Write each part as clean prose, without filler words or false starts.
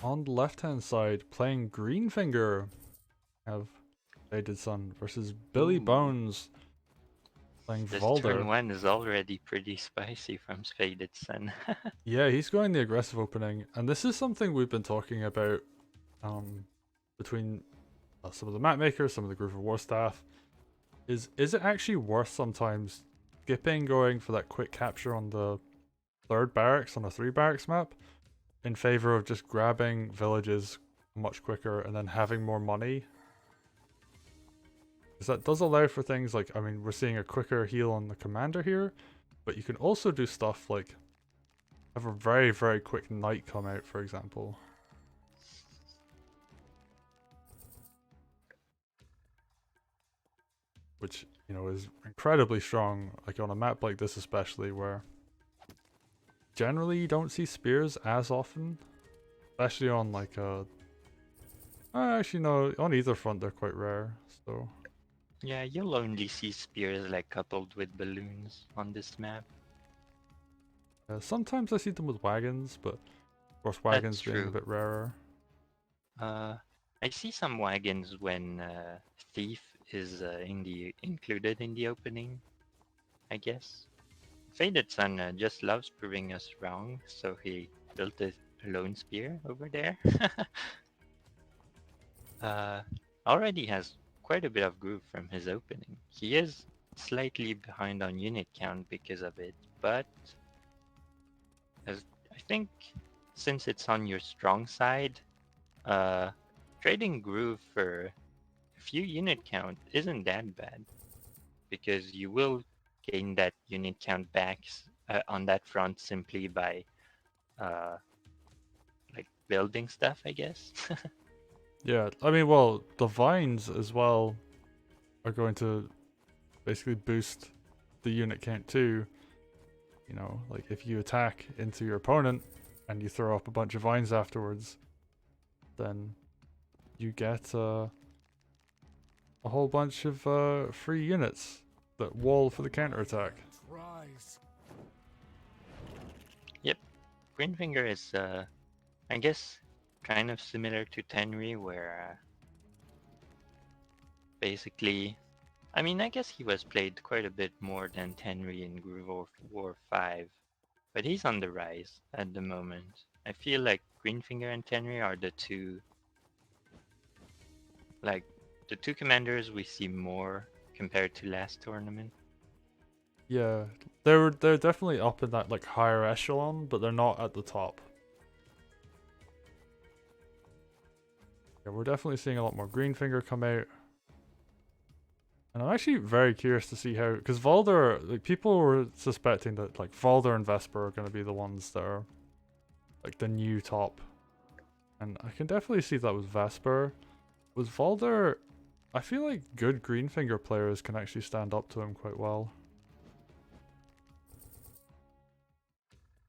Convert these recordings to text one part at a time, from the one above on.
On the left-hand side, playing Greenfinger, have Fadedsun versus Ooh, Billybones playing this turn Valder. one is already pretty spicy from Fadedsun. Yeah, he's going the aggressive opening, and this is something we've been talking about between some of the map makers, some of the Groove of War staff. Is it actually worth sometimes skipping going for that quick capture on the third barracks on a three barracks map in favor of just grabbing villages much quicker and then having more money? Because that does allow for things like, I mean, we're seeing a quicker heal on the commander here, but you can also do stuff like have a very, very quick knight come out, for example. Which, you know, is incredibly strong, like on a map like this especially, where generally you don't see spears as often. Especially on like actually no, on either front they're quite rare, so... Yeah, you'll only see spears like coupled with balloons on this map. Sometimes I see them with wagons, but of course That's wagons being a true. bit rarer. Uh, I see some wagons when Thief is included in the opening, I guess. Fadedsun just loves proving us wrong, so he built a lone spear over there. uh, Already has quite a bit of groove from his opening. He is slightly behind on unit count because of it, but as I think since it's on your strong side, uh, trading groove for a few unit count isn't that bad because you will gain that unit count back on that front simply by uh, like building stuff, I guess. Yeah, I mean, well, the vines as well are going to basically boost the unit count too. You know, like if you attack into your opponent and you throw up a bunch of vines afterwards, then you get a whole bunch of free units that wall for the counterattack. Yep, Greenfinger is, I guess, kind of similar to Tenri, where basically, I mean, I guess he was played quite a bit more than Tenri in Groove of War 5, but he's on the rise at the moment. I feel like Greenfinger and Tenri are like, the two commanders we see more compared to last tournament. Yeah, they're definitely up in that like higher echelon, but they're not at the top. Yeah, we're definitely seeing a lot more Greenfinger come out. And I'm actually very curious to see how, because Valder, like people were suspecting that like Valder and Vesper are going to be the ones that are like the new top, and I can definitely see that with Vesper. With Valder, I feel like good Greenfinger players can actually stand up to him quite well.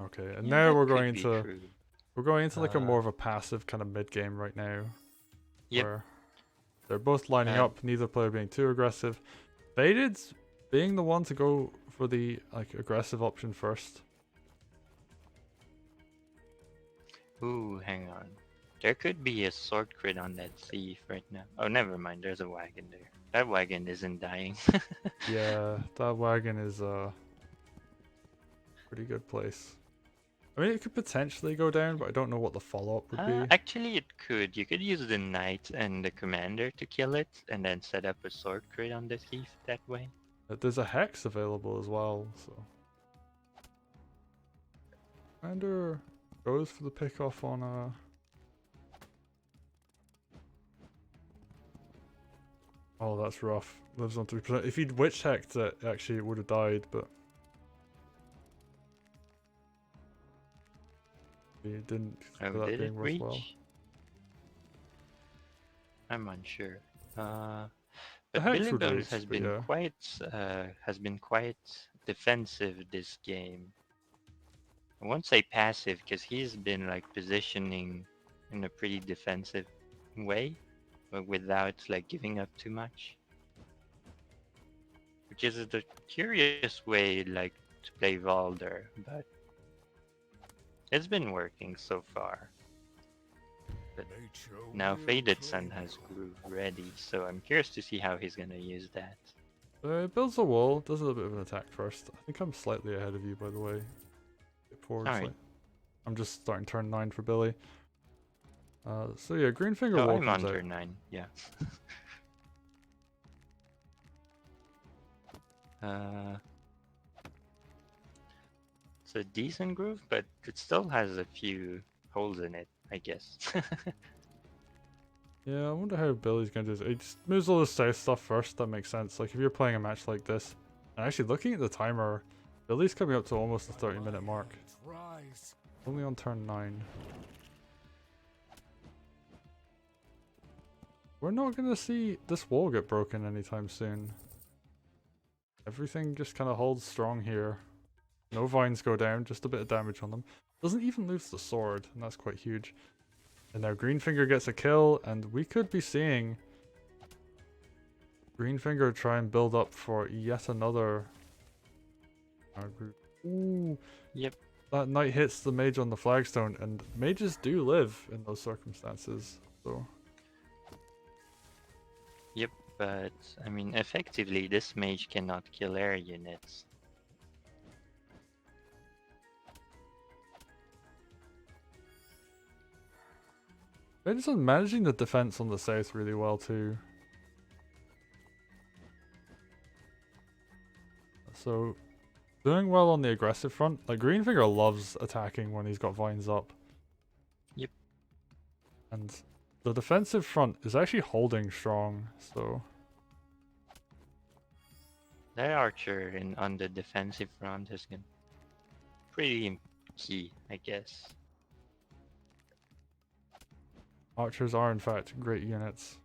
Okay, and Yeah, now that could be true. we're going into like a Uh, more of a passive kind of mid game right now, yep. where they're both lining Uh, up, neither player being too aggressive. Faded's being the one to go for the like aggressive option first. Ooh, hang on. There could be a sword crit on that thief right now. Oh, never mind. There's a wagon there. That wagon isn't dying. Yeah, that wagon is a pretty good place. I mean, it could potentially go down, but I don't know what the follow-up would be. Actually, it could. You could use the knight and the commander to kill it, and then set up a sword crit on the thief that way. There's a hex available as well, so Commander goes for the pickoff on a... Oh, that's rough. Lives on 3%. If he'd witch hacked it, actually it would have died, but he didn't Oh, for that did it being worthwhile. reach? I'm unsure. The But hex Billy would Bones reach, but yeah. has been quite defensive this game. I won't say passive because he's been like positioning in a pretty defensive way, but without like giving up too much. Which is the curious way like to play Valder, but it's been working so far. But now Fadedsun has Groove ready, so I'm curious to see how he's gonna use that. It builds a wall, does a little bit of an attack first. I think I'm slightly ahead of you, by the way. Get forward Alright. slightly. I'm just starting turn 9 for Billy. So yeah, Greenfinger Oh, wall I'm comes on out. turn 9, yeah. It's a decent groove, but it still has a few holes in it, I guess. Yeah, I wonder how Billy's gonna do this. He just moves all the south stuff first, that makes sense. Like if you're playing a match like this, and actually looking at the timer, Billy's coming up to almost the 30-minute mark. Only on turn 9. We're not gonna see this wall get broken anytime soon. Everything just kind of holds strong here. No vines go down, just a bit of damage on them. Doesn't even lose the sword, and that's quite huge. And now Greenfinger gets a kill, and we could be seeing Greenfinger try and build up for yet another group. Ooh, Yep. that knight hits the mage on the flagstone, and mages do live in those circumstances. So Yep, but I mean, effectively, this mage cannot kill air units. Fadedsun managing the defense on the south really well too. So doing well on the aggressive front. Like Greenfinger loves attacking when he's got vines up. Yep. And the defensive front is actually holding strong, so That archer on the defensive front is pretty key, I guess. archers are in fact great units.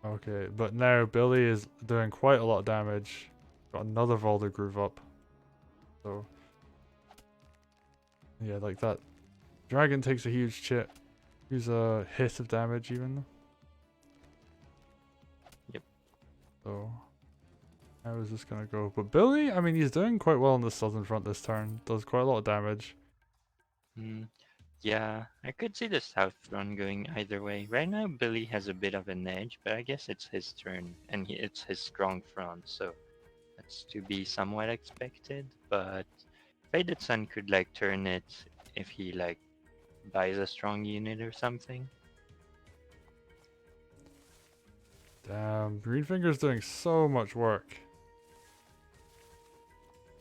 Okay, but now Billy is doing quite a lot of damage. Got another Valder groove up. So yeah, like that. Dragon takes a huge hit. Use a hit of damage even. Yep. So how is this gonna go? But Billy, I mean, he's doing quite well on the southern front this turn. Does quite a lot of damage. Yeah, I could see the south front going either way. Right now, Billy has a bit of an edge, but I guess it's his turn, and it's his strong front, so that's to be somewhat expected. But Fadedsun could like turn it if he like buys a strong unit or something. Damn, Greenfinger's doing so much work.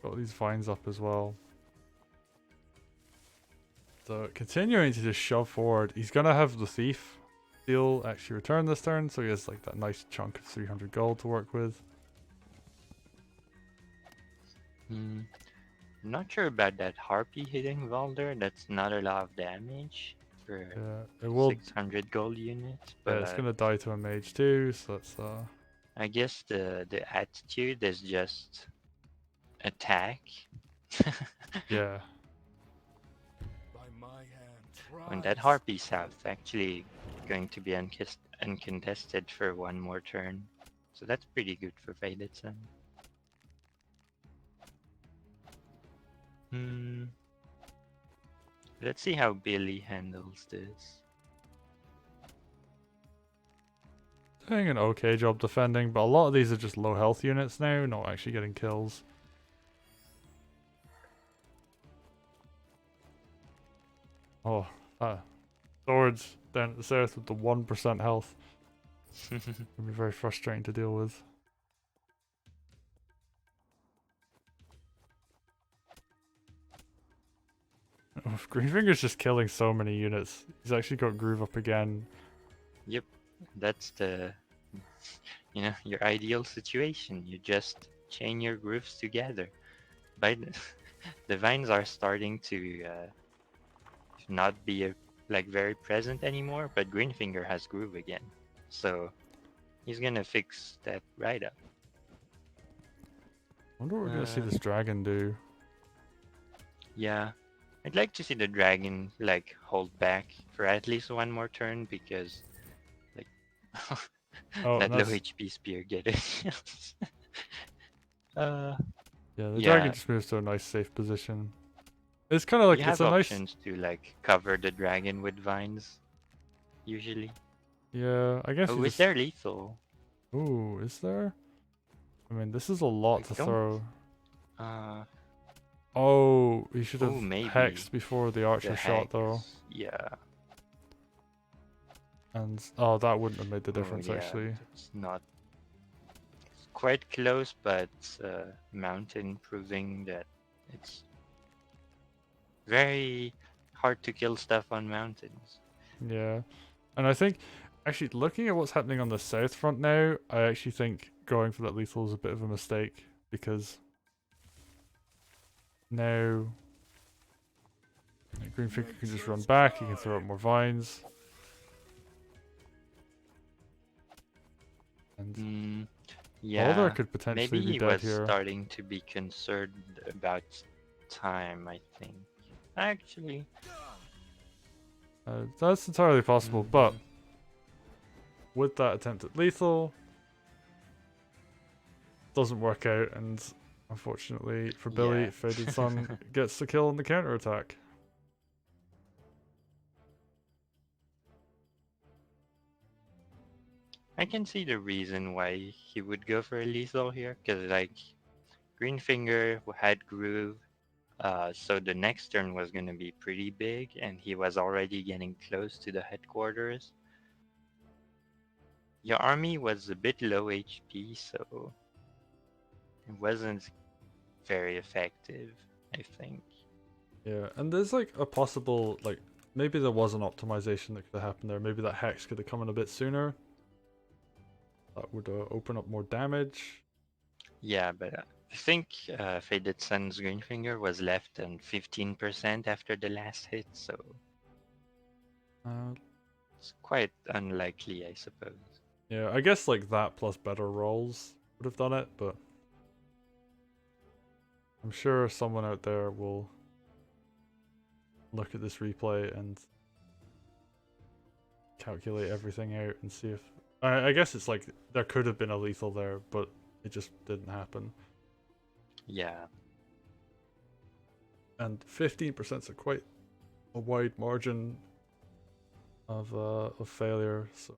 Got these vines up as well. So continuing to just shove forward. He's gonna have the thief deal actually return this turn, so he has like that nice chunk of 300 gold to work with. I'm not sure about that harpy hitting Valder. That's not a lot of damage for Yeah, it will. 600 gold units, Yeah, but it's gonna die to a mage too, so that's I guess the attitude is just attack. yeah. And that harpy south actually going to be uncontested for one more turn, so that's pretty good for Fadedsun. Let's see how Billy handles this. Doing an okay job defending, but a lot of these are just low health units now, not actually getting kills. Oh, swords down at the south with the 1% health. It'll be very frustrating to deal with. Oh, Greenfinger's just killing so many units. He's actually got Groove up again. Yep, that's the your ideal situation. You just chain your grooves together. By the vines are starting to not be like very present anymore, but Greenfinger has groove again, so he's gonna fix that right up. I wonder what we're gonna see this dragon do. Yeah, I'd like to see the dragon like hold back for at least one more turn because like that low HP spear get it. Yeah, the dragon just moves to a nice safe position. It's kind of like You it's have a nice. options to like cover the dragon with vines, usually. Yeah, I guess you Oh, is just. there lethal? Ooh, is there? I mean, this is a lot I to don't. throw. Uh. Oh, he should Oh, have maybe hexed before the the archer shot though. hex. Yeah. And oh, that wouldn't have made the Oh, difference yeah. actually. It's not quite close, but mountain proving that it's very hard to kill stuff on mountains. Yeah. And I think actually looking at what's happening on the south front now, I actually think going for that lethal is a bit of a mistake because now Greenfinger can just run back, he can throw up more vines. And Mm, Valder yeah. could potentially Maybe be he dead was here. starting to be concerned about time, I think. Actually. That's entirely possible, but Mhm. with that attempt at lethal, doesn't work out, and unfortunately for Billy, Yeah. Fadedsun gets the kill on the counter attack. I can see the reason why he would go for a lethal here, because like Greenfinger had groove, so the next turn was going to be pretty big, and he was already getting close to the headquarters. Your army was a bit low HP, so it wasn't very effective, I think. Yeah, and there's like a possible like maybe there was an optimization that could have happened there. Maybe that hex could have come in a bit sooner. That would open up more damage. Yeah, but I think Fadedsun's Greenfinger was left on 15% after the last hit, so Uh, it's quite unlikely, I suppose. yeah, I guess like that plus better rolls would have done it, but I'm sure someone out there will look at this replay and calculate everything out and see if. I guess it's like there could have been a lethal there, but it just didn't happen. Yeah. And 15% is quite a wide margin of failure. So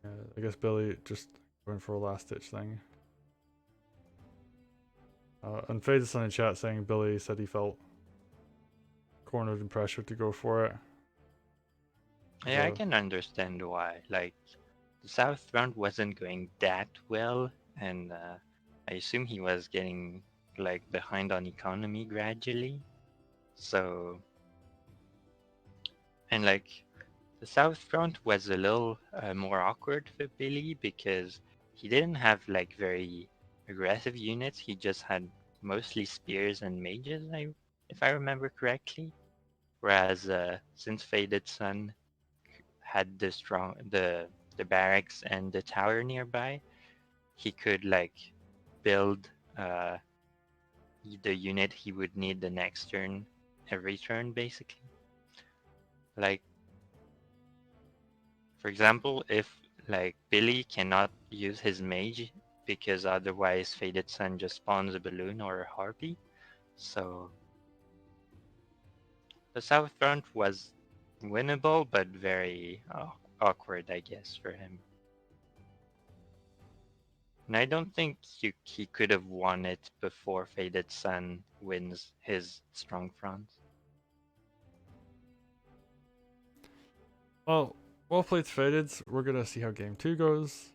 yeah, I guess Billy just going for a last ditch thing. And Fadedsun in chat saying Billy said he felt cornered and pressured to go for it. Yeah, I So can understand why. Like, the South round wasn't going that well, and I assume he was getting like behind on economy gradually. So, and like the South front was a little more awkward for Billy because he didn't have like very aggressive units. He just had mostly spears and mages, if I remember correctly. Whereas since Faded Sun had the barracks and the tower nearby, he could like build uh, the unit he would need the next turn every turn basically. Like for example, if like Billy cannot use his mage because otherwise Faded Sun just spawns a balloon or a harpy. So the south front was winnable but very awkward, I guess, for him. And I don't think he could have won it before Faded Sun wins his strong front. well played, Faded. We're gonna see how game 2 goes.